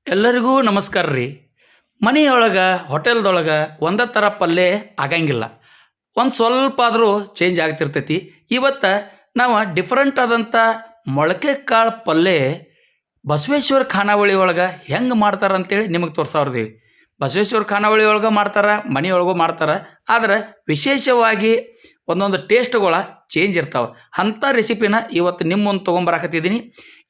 ಎಲ್ಲರಿಗೂ ನಮಸ್ಕಾರ ರೀ. ಮನೆಯೊಳಗೆ ಹೋಟೆಲ್ದೊಳಗೆ ಒಂದೇ ಥರ ಪಲ್ಯ ಆಗಂಗಿಲ್ಲ. ಒಂದು ಸ್ವಲ್ಪ ಆದರೂ ಚೇಂಜ್ ಆಗ್ತಿರ್ತೈತಿ. ಇವತ್ತು ನಾವು ಡಿಫ್ರೆಂಟ್ ಆದಂಥ ಮೊಳಕೆ ಕಾಳು ಪಲ್ಯ ಬಸವೇಶ್ವರ ಖಾನಾವಳಿ ಒಳಗೆ ಹೆಂಗೆ ಮಾಡ್ತಾರೆ ಅಂತೇಳಿ ನಿಮಗೆ ತೋರ್ಸಾವ್ರದೀವಿ. ಬಸವೇಶ್ವರ ಖಾನಾವಳಿ ಒಳಗೆ ಮಾಡ್ತಾರೆ, ಮನೆಯೊಳಗೂ ಮಾಡ್ತಾರೆ. ಆದರೆ ವಿಶೇಷವಾಗಿ ಒಂದೊಂದು ಟೇಸ್ಟ್ಗಳ ಚೇಂಜ್ ಇರ್ತಾವೆ. ಅಂಥ ರೆಸಿಪಿನ ಇವತ್ತು ನಿಮ್ಮ ಮುಂದೆ ತೊಗೊಂಬರಾಕತ್ತಿದ್ದೀನಿ.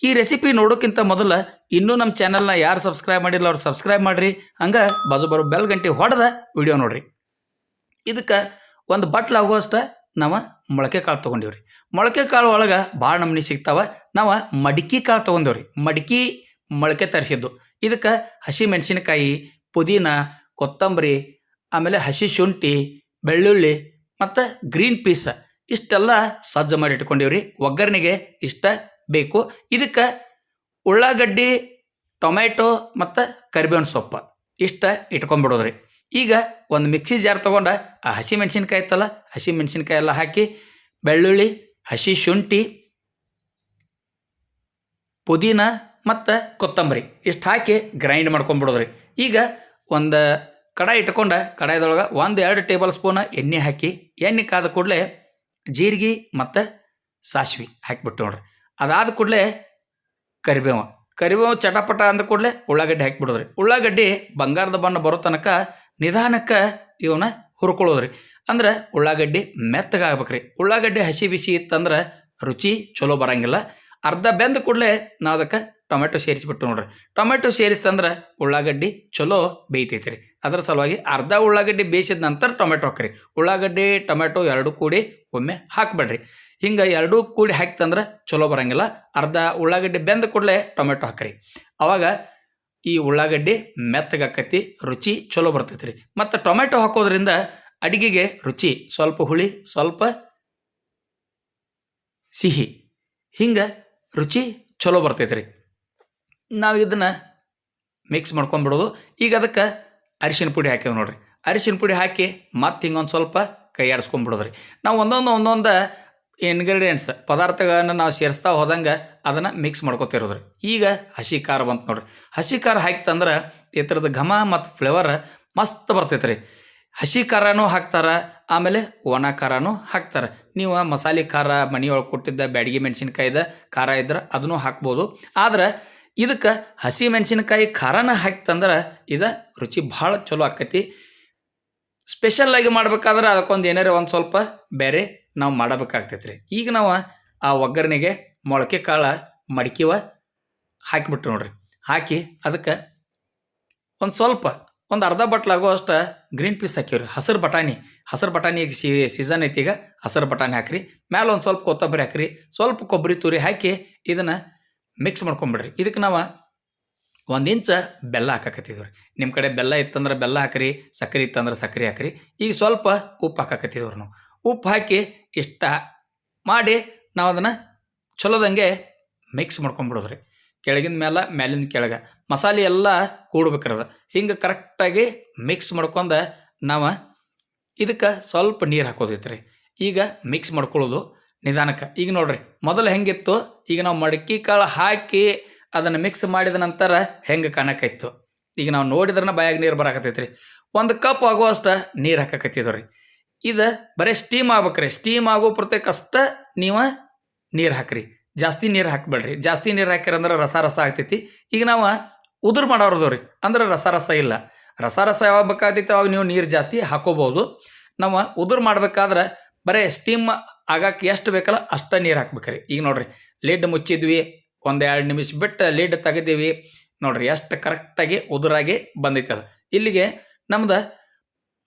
ಈ ರೆಸಿಪಿ ನೋಡೋಕ್ಕಿಂತ ಮೊದಲು ಇನ್ನೂ ನಮ್ಮ ಚಾನಲ್ನ ಯಾರು ಸಬ್ಸ್ಕ್ರೈಬ್ ಮಾಡಿಲ್ಲ ಅವ್ರು ಸಬ್ಸ್ಕ್ರೈಬ್ ಮಾಡಿರಿ. ಹಂಗೆ ಬಾಜು ಬರೋ ಬೆಲ್ ಗಂಟೆ ಹೊಡೆದ ವಿಡಿಯೋ ನೋಡಿರಿ. ಇದಕ್ಕೆ ಒಂದು ಬಟ್ಲಾಗುವಷ್ಟು ನಾವು ಮೊಳಕೆ ಕಾಳು ತೊಗೊಂಡಿವ್ರಿ. ಮೊಳಕೆ ಕಾಳು ಒಳಗೆ ಭಾಳ ನಮೂನಿ ಸಿಗ್ತಾವೆ. ನಾವು ಮಡಿಕೆ ಕಾಳು ತೊಗೊಂಡೇವ್ರಿ. ಮಡಿಕೆ ಮೊಳಕೆ ತರಿಸಿದ್ದು. ಇದಕ್ಕೆ ಹಸಿ ಮೆಣಸಿನಕಾಯಿ, ಪುದೀನ, ಕೊತ್ತಂಬರಿ, ಆಮೇಲೆ ಹಸಿ ಶುಂಠಿ, ಬೆಳ್ಳುಳ್ಳಿ ಮತ್ತು ಗ್ರೀನ್ ಪೀಸ್ ಇಷ್ಟೆಲ್ಲ ಸಜ್ಜು ಮಾಡಿ ಇಟ್ಕೊಂಡಿವ್ರಿ. ಒಗ್ಗರಣೆಗೆ ಇಷ್ಟ ಬೇಕು. ಇದಕ್ಕೆ ಉಳ್ಳಾಗಡ್ಡಿ, ಟೊಮೆಟೊ ಮತ್ತು ಕರಿಬೇವಿನ ಸೊಪ್ಪು ಇಷ್ಟ ಇಟ್ಕೊಂಡ್ಬಿಡೋದ್ರಿ. ಈಗ ಒಂದು ಮಿಕ್ಸಿ ಜಾರ್ ತೊಗೊಂಡು ಆ ಹಸಿ ಮೆಣಸಿನ್ಕಾಯಿ ಇತ್ತಲ್ಲ, ಹಸಿ ಮೆಣಸಿನ್ಕಾಯಿ ಎಲ್ಲ ಹಾಕಿ ಬೆಳ್ಳುಳ್ಳಿ, ಹಸಿ ಶುಂಠಿ, ಪುದೀನ ಮತ್ತು ಕೊತ್ತಂಬರಿ ಇಷ್ಟು ಹಾಕಿ ಗ್ರೈಂಡ್ ಮಾಡ್ಕೊಂಡ್ಬಿಡೋದ್ರಿ. ಈಗ ಒಂದು ಕಡಾಯಿ ಇಟ್ಕೊಂಡು ಕಡಾಯಿದೊಳಗೆ 1-2 ಟೇಬಲ್ ಸ್ಪೂನ್ ಎಣ್ಣೆ ಹಾಕಿ, ಎಣ್ಣೆ ಕಾದ ಕೂಡಲೇ ಜೀರಿಗೆ ಮತ್ತು ಸಾಸಿವೆ ಹಾಕಿಬಿಟ್ಟು ನೋಡ್ರಿ. ಅದಾದ ಕೂಡಲೇ ಕರಿಬೇವು ಚಟಪಟ ಅಂದ ಕೂಡಲೇ ಉಳ್ಳಾಗಡ್ಡಿ ಹಾಕಿಬಿಡೋದ್ರಿ. ಉಳ್ಳಾಗಡ್ಡಿ ಬಂಗಾರದ ಬಣ್ಣ ಬರೋ ತನಕ ನಿಧಾನಕ್ಕೆ ಇವನ್ನ ಹುರ್ಕೊಳ್ಳೋದ್ರಿ. ಅಂದ್ರೆ ಉಳ್ಳಾಗಡ್ಡಿ ಮೆತ್ತಗಾಗ್ಬೇಕ್ರಿ. ಉಳ್ಳಾಗಡ್ಡಿ ಹಸಿ ಬಿಸಿ ಇತ್ತಂದ್ರೆ ರುಚಿ ಚಲೋ ಬರಂಗಿಲ್ಲ. ಅರ್ಧ ಬೆಂದ ಕೂಡಲೇ ನಾವು ಅದಕ್ಕೆ ಟೊಮೆಟೊ ಸೇರಿಸ್ಬಿಟ್ಟು ನೋಡ್ರಿ. ಟೊಮೆಟೊ ಸೇರಿಸ್ತಂದ್ರೆ ಉಳ್ಳಾಗಡ್ಡಿ ಚಲೋ ಬೇಯ್ತೈತಿ ರೀ. ಅದರ ಸಲುವಾಗಿ ಅರ್ಧ ಉಳ್ಳಾಗಡ್ಡಿ ಬೇಯಿಸಿದ ನಂತರ ಟೊಮೆಟೊ ಹಾಕ್ರಿ. ಉಳ್ಳಾಗಡ್ಡಿ ಟೊಮೆಟೊ ಎರಡೂ ಕೂಡಿ ಒಮ್ಮೆ ಹಾಕಬೇಡ್ರಿ. ಹಿಂಗೆ ಎರಡೂ ಕೂಡಿ ಹಾಕ್ತಂದ್ರೆ ಚಲೋ ಬರಂಗಿಲ್ಲ. ಅರ್ಧ ಉಳ್ಳಾಗಡ್ಡಿ ಬೆಂದ ಕೂಡಲೇ ಟೊಮೆಟೊ ಹಾಕ್ರಿ. ಅವಾಗ ಈ ಉಳ್ಳಾಗಡ್ಡಿ ಮೆತ್ತಗಾಕತಿ, ರುಚಿ ಚಲೋ ಬರ್ತೈತಿ ರೀ. ಮತ್ತು ಟೊಮೆಟೊ ಹಾಕೋದ್ರಿಂದ ಅಡಿಗೆಗೆ ರುಚಿ ಸ್ವಲ್ಪ ಹುಳಿ, ಸ್ವಲ್ಪ ಸಿಹಿ, ಹಿಂಗೆ ರುಚಿ ಚಲೋ ಬರ್ತೈತಿ ರೀ. ನಾವು ಇದನ್ನು ಮಿಕ್ಸ್ ಮಾಡ್ಕೊಂಡ್ಬಿಡೋದು. ಈಗ ಅದಕ್ಕೆ ಅರಿಶಿನ ಪುಡಿ ಹಾಕಿದ್ವಿ ನೋಡ್ರಿ. ಅರಿಶಿನ ಪುಡಿ ಹಾಕಿ ಮತ್ತೆ ಹಿಂಗೊಂದು ಸ್ವಲ್ಪ ಕೈ ಆಡಿಸ್ಕೊಂಡ್ಬಿಡೋದ್ರಿ. ನಾವು ಒಂದೊಂದು ಇಂಗ್ರೀಡಿಯೆಂಟ್ಸ್ ಪದಾರ್ಥಗಳನ್ನು ನಾವು ಸೇರಿಸ್ತಾ ಹೋದಂಗೆ ಅದನ್ನು ಮಿಕ್ಸ್ ಮಾಡ್ಕೊತಿರೋದ್ರಿ. ಈಗ ಹಸಿ ಖಾರ ಬಂತು ನೋಡ್ರಿ. ಹಸಿ ಖಾರ ಹಾಕ್ತಂದ್ರೆ ಈ ಥರದ ಘಮ ಮತ್ತು ಫ್ಲೇವರ್ ಮಸ್ತ್ ಬರ್ತೈತೆ ರೀ. ಹಸಿ ಖಾರನೂ ಹಾಕ್ತಾರೆ, ಆಮೇಲೆ ಒಣ ಖಾರನೂ ಹಾಕ್ತಾರೆ. ನೀವು ಮಸಾಲೆ ಖಾರ ಮನೆಯೊಳಗೆ ಕೊಟ್ಟಿದ್ದ ಬ್ಯಾಡಗಿ ಮೆಣಸಿನ್ಕಾಯ್ದ ಖಾರ ಇದ್ರೆ ಅದನ್ನೂ ಹಾಕ್ಬೋದು. ಆದ್ರೆ ಇದಕ್ಕೆ ಹಸಿ ಮೆಣಸಿನ್ಕಾಯಿ ಖಾರನ ಹಾಕ್ತಂದ್ರೆ ಇದು ರುಚಿ ಭಾಳ ಚಲೋ ಆಕೈತಿ. ಸ್ಪೆಷಲ್ಲಾಗಿ ಮಾಡ್ಬೇಕಾದ್ರೆ ಅದಕ್ಕೊಂದು ಏನಾರ ಒಂದು ಸ್ವಲ್ಪ ಬೇರೆ ನಾವು ಮಾಡಬೇಕಾಗ್ತೈತೆ ರೀ. ಈಗ ನಾವು ಆ ಒಗ್ಗರಣೆಗೆ ಮೊಳಕೆ ಕಾಳು ಮಡಿಕೆವ ಹಾಕಿಬಿಟ್ಟು ನೋಡ್ರಿ. ಹಾಕಿ ಅದಕ್ಕೆ ಒಂದು ಸ್ವಲ್ಪ ಒಂದು ಅರ್ಧ ಬಟ್ಲಾಗುವಷ್ಟು ಗ್ರೀನ್ ಪೀಸ್ ಹಾಕಿವ್ರಿ. ಹಸಿರು ಬಟಾಣಿ ಈಗ ಸೀಸನ್ ಐತಿ. ಈಗ ಹಸಿರು ಬಟಾಣಿ ಹಾಕಿರಿ. ಮೇಲೆ ಒಂದು ಸ್ವಲ್ಪ ಕೊತ್ತಂಬರಿ ಹಾಕಿರಿ. ಸ್ವಲ್ಪ ಕೊಬ್ಬರಿ ತುರಿ ಹಾಕಿ ಇದನ್ನು ಮಿಕ್ಸ್ ಮಾಡ್ಕೊಂಬಿಡ್ರಿ. ಇದಕ್ಕೆ ನಾವು 1 ಇಂಚ್ ಬೆಲ್ಲ ಹಾಕಕತ್ತಿದ್ವಿ ರೀ. ನಿಮ್ಮ ಕಡೆ ಬೆಲ್ಲ ಇತ್ತಂದ್ರೆ ಬೆಲ್ಲ ಹಾಕಿರಿ, ಸಕ್ಕರೆ ಇತ್ತಂದ್ರೆ ಸಕ್ಕರೆ ಹಾಕಿರಿ. ಈಗ ಸ್ವಲ್ಪ ಉಪ್ಪು ಹಾಕಕತ್ತಿದ್ವಿ ನಾವು. ಉಪ್ಪು ಹಾಕಿ ಇಷ್ಟ ಮಾಡಿ ನಾವು ಅದನ್ನು ಚಲೋದಂಗೆ ಮಿಕ್ಸ್ ಮಾಡ್ಕೊಂಬಿಡೋದ್ರಿ. ಕೆಳಗಿನ ಮೇಲೆ, ಮೇಲಿಂದ ಕೆಳಗೆ ಮಸಾಲೆ ಎಲ್ಲ ಕೂಡ್ಬೇಕ್ರದ. ಹಿಂಗೆ ಕರೆಕ್ಟಾಗಿ ಮಿಕ್ಸ್ ಮಾಡ್ಕೊಂಡು ನಾವು ಇದಕ್ಕೆ ಸ್ವಲ್ಪ ನೀರು ಹಾಕೋದೈತೆ ರೀ. ಈಗ ಮಿಕ್ಸ್ ಮಾಡ್ಕೊಳ್ಳೋದು ನಿಧಾನಕ್ಕೆ. ಈಗ ನೋಡ್ರಿ, ಮೊದಲು ಹೆಂಗಿತ್ತು, ಈಗ ನಾವು ಮಡಕೆ ಕಾಳು ಹಾಕಿ ಅದನ್ನು ಮಿಕ್ಸ್ ಮಾಡಿದ ನಂತರ ಹೆಂಗೆ ಕಾಣಕೈತು. ಈಗ ನಾವು ನೋಡಿದ್ರೆ ಬಾಯಾಗ ನೀರು ಬರಾಕತ್ತೈತೆ ರೀ. 1 ಕಪ್ ಆಗುವಷ್ಟು ನೀರು ಹಾಕಕತ್ತಿದ್ವಿ ರೀ. ಇದು ಬರೀ ಸ್ಟೀಮ್ ಆಗ್ಬೇಕ್ರಿ. ಸ್ಟೀಮ್ ಆಗೋ ಪ್ರತ್ಯೇಕಷ್ಟ ನೀವು ನೀರು ಹಾಕಿರಿ. ಜಾಸ್ತಿ ನೀರು ಹಾಕಬೇಡ್ರಿ. ಜಾಸ್ತಿ ನೀರು ಹಾಕಿರಂದ್ರೆ ರಸ ಆಗ್ತೈತಿ. ಈಗ ನಾವು ಉದುರು ಮಾಡೋರ್ದವ್ರಿ, ಅಂದ್ರೆ ರಸ ಇಲ್ಲ. ರಸ ಯಾವಾಗ ಬೇಕಾಗ್ತೈತಿ ಅವಾಗ ನೀವು ನೀರು ಜಾಸ್ತಿ ಹಾಕೋಬೋದು. ನಾವು ಉದುರು ಮಾಡ್ಬೇಕಾದ್ರೆ ಬರೀ ಸ್ಟೀಮ್ ಆಗಕ್ಕೆ ಎಷ್ಟು ಬೇಕಲ್ಲ ಅಷ್ಟು ನೀರು ಹಾಕ್ಬೇಕ್ರಿ. ಈಗ ನೋಡ್ರಿ, ಲಿಡ್ ಮುಚ್ಚಿದ್ವಿ, 1-2 ನಿಮಿಷ ಬಿಟ್ಟು ಲಿಡ್ ತೆಗೆದೀವಿ ನೋಡ್ರಿ, ಎಷ್ಟು ಕರೆಕ್ಟಾಗಿ ಉದುರಾಗಿ ಬಂದೈತೆ ಅದು. ಇಲ್ಲಿಗೆ ನಮ್ದು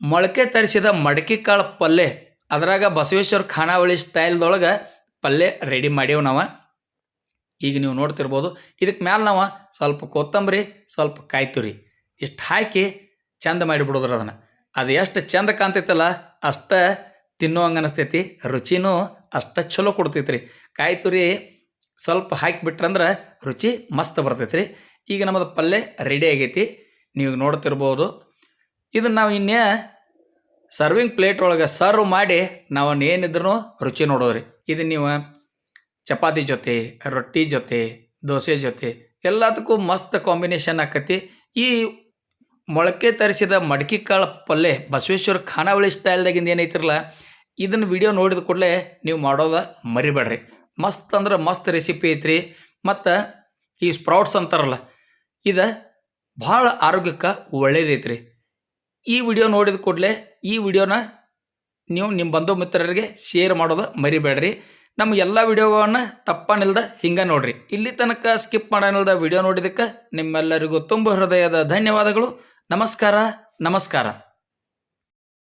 ಮೊಳಕೆ ತರಿಸಿದ ಮಡಕೆ ಕಾಳು ಪಲ್ಯ, ಅದ್ರಾಗ ಬಸವೇಶ್ವರ ಖಾನಾವಳಿ ಸ್ಟೈಲ್ದೊಳಗೆ ಪಲ್ಯ ರೆಡಿ ಮಾಡೇವು ನಾವು. ಈಗ ನೀವು ನೋಡ್ತಿರ್ಬೋದು. ಇದಕ್ಕೆ ಮ್ಯಾಲೆ ನಾವು ಸ್ವಲ್ಪ ಕೊತ್ತಂಬರಿ, ಸ್ವಲ್ಪ ಕಾಯಿ ತುರಿ ಇಷ್ಟು ಹಾಕಿ ಚಂದ ಮಾಡಿಬಿಡೋದ್ರಿ. ಅದನ್ನು ಅದು ಎಷ್ಟು ಚಂದ ಕಾಣ್ತೈತಲ್ಲ ಅಷ್ಟು ತಿನ್ನೋಂಗೆ ಅನಿಸ್ತೈತಿ. ರುಚಿನೂ ಅಷ್ಟು ಚಲೋ ಕೊಡ್ತೈತಿ ರೀ. ಕಾಯಿ ತುರಿ ಸ್ವಲ್ಪ ಹಾಕಿಬಿಟ್ರಂದ್ರೆ ರುಚಿ ಮಸ್ತ್ ಬರ್ತೈತಿ ರೀ. ಈಗ ನಮ್ಮದು ಪಲ್ಯ ರೆಡಿ ಆಗೈತಿ, ನೀವು ನೋಡ್ತಿರ್ಬೋದು. ಇದನ್ನು ನಾವು ಇನ್ನೇ ಸರ್ವಿಂಗ್ ಪ್ಲೇಟ್ ಒಳಗೆ ಸರ್ವ್ ಮಾಡಿ ನಾವು ಏನಿದ್ರೂ ರುಚಿ ನೋಡೋದ್ರಿ. ಇದು ನೀವು ಚಪಾತಿ ಜೊತೆ, ರೊಟ್ಟಿ ಜೊತೆ, ದೋಸೆ ಜೊತೆ ಎಲ್ಲದಕ್ಕೂ ಮಸ್ತ್ ಕಾಂಬಿನೇಷನ್ ಆಕತಿ. ಈ ಮೊಳಕೆ ತರಿಸಿದ ಮಡಕಿ ಕಾಳು ಪಲ್ಯ ಬಸವೇಶ್ವರ ಖಾನಾವಳಿ ಸ್ಟೈಲ್ದಾಗಿಂದ ಏನೈತಿರಲ್ಲ, ಇದನ್ನು ವಿಡಿಯೋ ನೋಡಿದ ಕೂಡಲೇ ನೀವು ಮಾಡೋದ ಮರಿಬೇಡ್ರಿ. ಮಸ್ತ್ ಅಂದ್ರೆ ಮಸ್ತ್ ರೆಸಿಪಿ ಐತ್ರಿ. ಮತ್ತು ಈ ಸ್ಪ್ರೌಟ್ಸ್ ಅಂತಾರಲ್ಲ, ಇದು ಭಾಳ ಆರೋಗ್ಯಕ್ಕೆ ಒಳ್ಳೇದೈತ್ರಿ. ಈ ವಿಡಿಯೋ ನೋಡಿದ ಕೂಡಲೇ ಈ ವಿಡಿಯೋನ ನೀವು ನಿಮ್ಮ ಬಂಧು ಮಿತ್ರರಿಗೆ ಶೇರ್ ಮಾಡೋದು ಮರಿಬೇಡ್ರಿ. ನಮ್ಮ ಎಲ್ಲ ವಿಡಿಯೋಗಳನ್ನು ತಪ್ಪನಿಲ್ದ ಹಿಂಗೆ ನೋಡ್ರಿ. ಇಲ್ಲಿ ತನಕ ಸ್ಕಿಪ್ ಮಾಡೋನಿಲ್ದ ವಿಡಿಯೋ ನೋಡಿದ್ದಕ್ಕೆ ನಿಮ್ಮೆಲ್ಲರಿಗೂ ತುಂಬ ಹೃದಯದ ಧನ್ಯವಾದಗಳು. ನಮಸ್ಕಾರ.